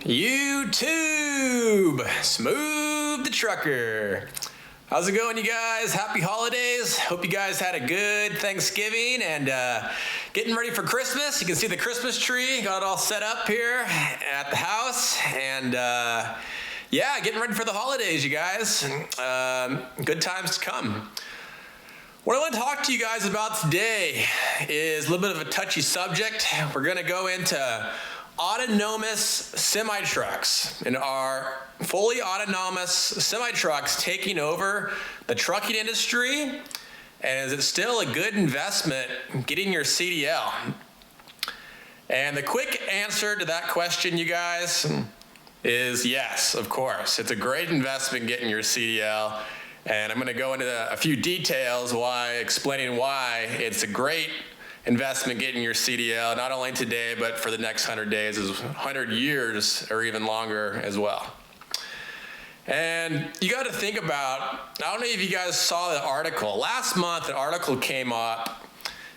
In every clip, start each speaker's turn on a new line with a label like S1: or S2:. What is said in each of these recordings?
S1: YouTube, Smooth the Trucker. How's it going, you guys? Happy holidays. Hope you guys had a good Thanksgiving and getting ready for Christmas. You can see the Christmas tree. Got it all set up here at the house. And yeah, getting ready for the holidays, you guys. Good times to come. What I want to talk to you guys about today is a little bit of a touchy subject. We're going to go into autonomous semi-trucks and our fully autonomous semi-trucks taking over the trucking industry, and is it still a good investment getting your CDL? And the quick answer to that question, you guys, is yes, of course. It's a great investment getting your CDL, and I'm going to go into a few details explaining why it's a great investment getting your CDL, not only today, but for the next 100 days, 100 years, or even longer as well. And you got to think about, I don't know if you guys saw the article. Last month, an article came up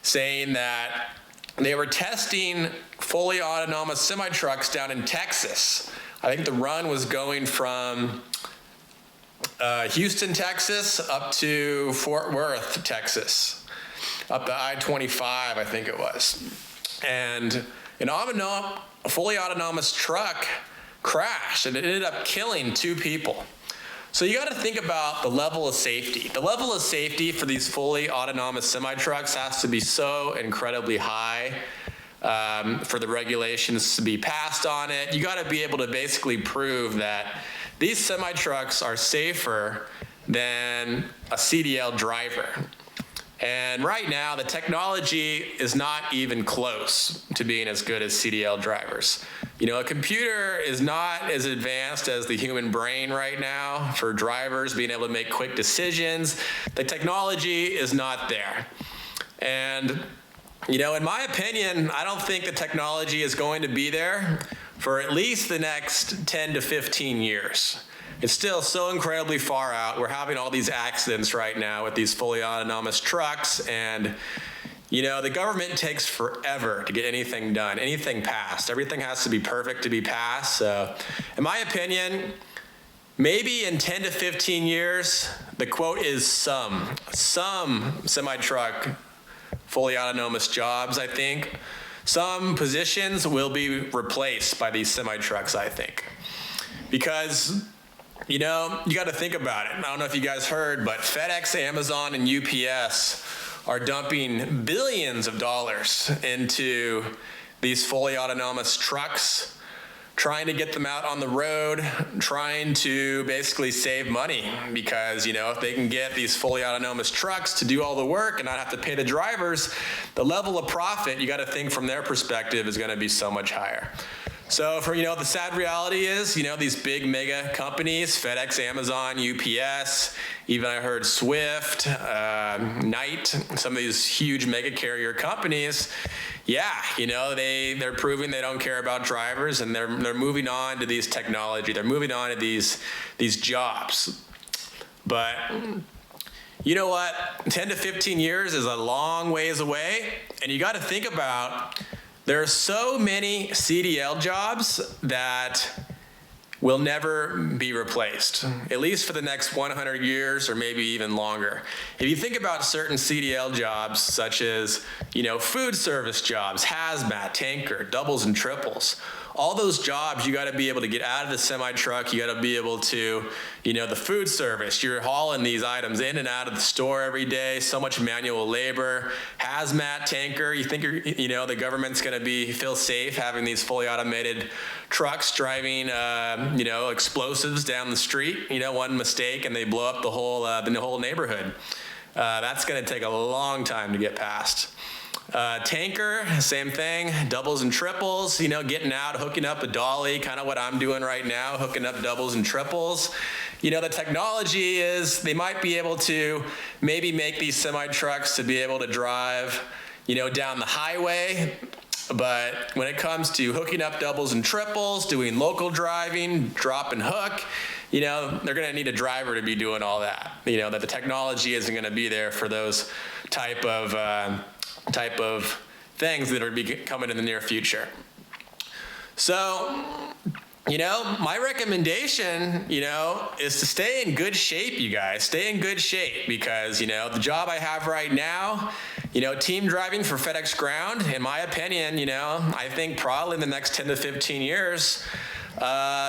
S1: saying that they were testing fully autonomous semi-trucks down in Texas. I think the run was going from Houston, Texas, up to Fort Worth, Texas. Up to I-25, I think it was. And a fully autonomous truck crashed, and it ended up killing 2 people. So you got to think about the level of safety. The level of safety for these fully autonomous semi-trucks has to be so incredibly high for the regulations to be passed on it. You got to be able to basically prove that these semi-trucks are safer than a CDL driver. And right now, the technology is not even close to being as good as CDL drivers. You know, a computer is not as advanced as the human brain right now for drivers being able to make quick decisions. The technology is not there. And, you know, in my opinion, I don't think the technology is going to be there for at least the next 10 to 15 years. It's still so incredibly far out. We're having all these accidents right now with these fully autonomous trucks, and you know, the government takes forever to get anything done, anything passed. Everything has to be perfect to be passed. So, in my opinion, maybe in 10 to 15 years, the quote is some semi-truck fully autonomous jobs, I think. Some positions will be replaced by these semi-trucks, I think. Because you know, you got to think about it. I don't know if you guys heard, but FedEx, Amazon, and UPS are dumping billions of dollars into these fully autonomous trucks, trying to get them out on the road, trying to basically save money. Because, you know, if they can get these fully autonomous trucks to do all the work and not have to pay the drivers, the level of profit, you got to think from their perspective, is going to be so much higher. So the sad reality is, you know, these big mega companies, FedEx, Amazon, UPS, even I heard Swift, Knight, some of these huge mega carrier companies, yeah, you know, they're proving they don't care about drivers, and they're moving on to these technology. They're moving on to these jobs. But you know what? 10 to 15 years is a long ways away, and you got to think about, there are so many CDL jobs that will never be replaced, at least for the next 100 years or maybe even longer. If you think about certain CDL jobs, such as, you know, food service jobs, hazmat, tanker, doubles and triples, all those jobs, you got to be able to get out of the semi-truck. You got to be able to, you know, the food service, you're hauling these items in and out of the store every day, so much manual labor. Hazmat, tanker, you think you know, the government's going to feel safe having these fully automated trucks driving, you know, explosives down the street. You know, one mistake and they blow up the whole neighborhood. That's going to take a long time to get past. Tanker, same thing, doubles and triples, you know, getting out, hooking up a dolly, kind of what I'm doing right now, hooking up doubles and triples. You know, the technology is, they might be able to maybe make these semi-trucks to be able to drive, you know, down the highway. But when it comes to hooking up doubles and triples, doing local driving, drop and hook, you know, they're going to need a driver to be doing all that. You know, that the technology isn't going to be there for those type of things that are coming in the near future. So My recommendation, is to stay in good shape, you guys. Stay in good shape because, the job I have right now, team driving for FedEx Ground, in my opinion, I think probably in the next 10 to 15 years,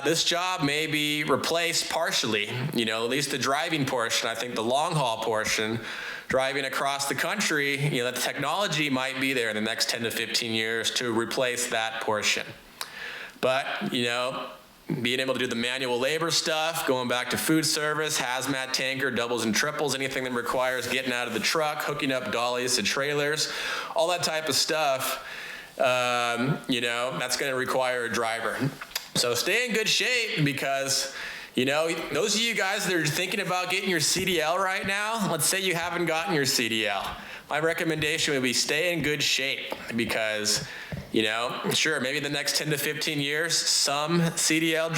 S1: this job may be replaced partially, at least the driving portion. I think the long haul portion, driving across the country, the technology might be there in the next 10 to 15 years to replace that portion. But, being able to do the manual labor stuff, going back to food service, hazmat, tanker, doubles and triples, anything that requires getting out of the truck, hooking up dollies to trailers, all that type of stuff, that's going to require a driver. So stay in good shape because, those of you guys that are thinking about getting your CDL right now, let's say you haven't gotten your CDL. My recommendation would be stay in good shape because, sure, maybe the next 10 to 15 years, some CDL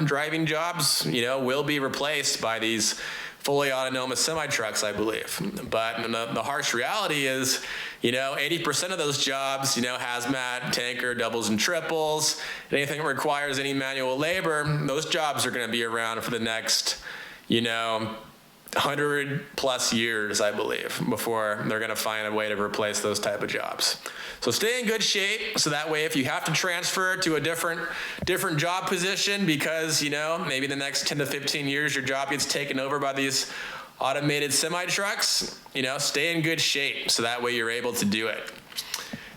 S1: driving jobs, will be replaced by these fully autonomous semi-trucks, I believe. But the harsh reality is, 80% of those jobs, hazmat, tanker, doubles and triples, anything that requires any manual labor, those jobs are going to be around for the next, 100 plus years, I believe, before they're going to find a way to replace those type of jobs. So stay in good shape so that way if you have to transfer to a different job position because, maybe the next 10 to 15 years your job gets taken over by these automated semi-trucks, stay in good shape so that way you're able to do it.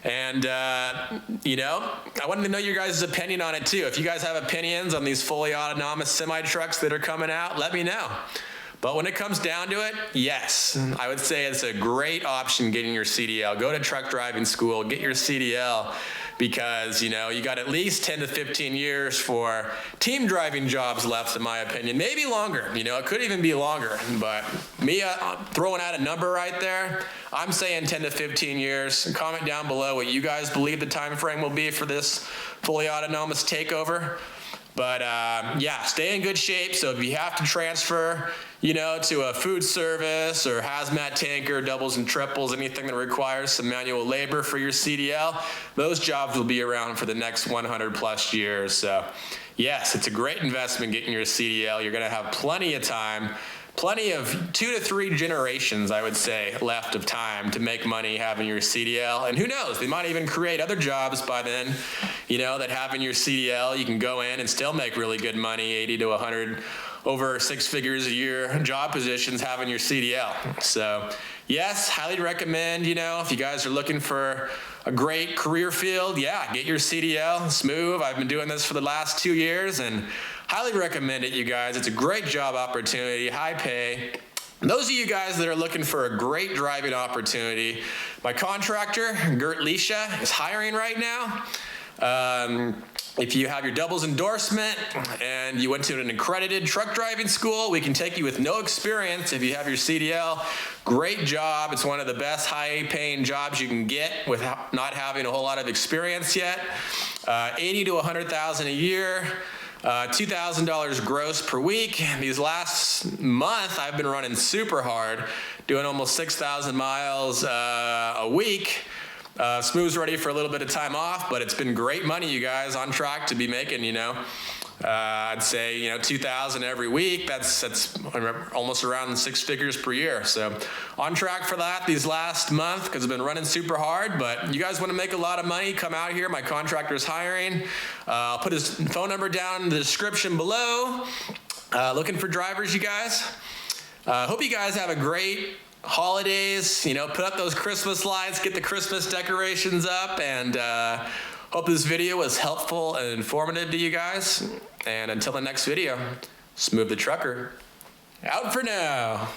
S1: And, I wanted to know your guys' opinion on it too. If you guys have opinions on these fully autonomous semi-trucks that are coming out, let me know. But when it comes down to it, yes, I would say it's a great option getting your CDL. Go to truck driving school, get your CDL because, you got at least 10 to 15 years for team driving jobs left, in my opinion. Maybe longer, it could even be longer. But me throwing out a number right there, I'm saying 10 to 15 years. Comment down below what you guys believe the time frame will be for this fully autonomous takeover. But stay in good shape. So if you have to transfer, to a food service or hazmat tanker, doubles and triples, anything that requires some manual labor for your CDL, those jobs will be around for the next 100 plus years. So yes, it's a great investment getting your CDL. You're going to have plenty of time, plenty of 2 to 3 generations, I would say, left of time to make money having your CDL. And who knows, they might even create other jobs by then, that having your CDL, you can go in and still make really good money, 80 to 100, over 6 figures a year job positions having your CDL. So yes, highly recommend, if you guys are looking for a great career field, get your CDL, smooth. I've been doing this for the last 2 years and highly recommend it, you guys. It's a great job opportunity, high pay. And those of you guys that are looking for a great driving opportunity, my contractor, Gert Lisha, is hiring right now. If you have your doubles endorsement and you went to an accredited truck driving school, we can take you with no experience. If you have your CDL, great job. It's one of the best high-paying jobs you can get with not having a whole lot of experience yet. 80 to 100,000 a year. $2,000 gross per week. These last month, I've been running super hard, doing almost 6,000 miles a week. Smooth's ready for a little bit of time off, but it's been great money, you guys, on track to be making, I'd say, 2,000 every week. That's almost around 6 figures per year. So on track for that these last month because I've been running super hard. But you guys want to make a lot of money, come out here. My contractor's hiring. I'll put his phone number down in the description below. Looking for drivers, you guys. Hope you guys have a great holidays, put up those Christmas lights, get the Christmas decorations up, and hope this video was helpful and informative to you guys. And until the next video, Smooth the Trucker, out for now.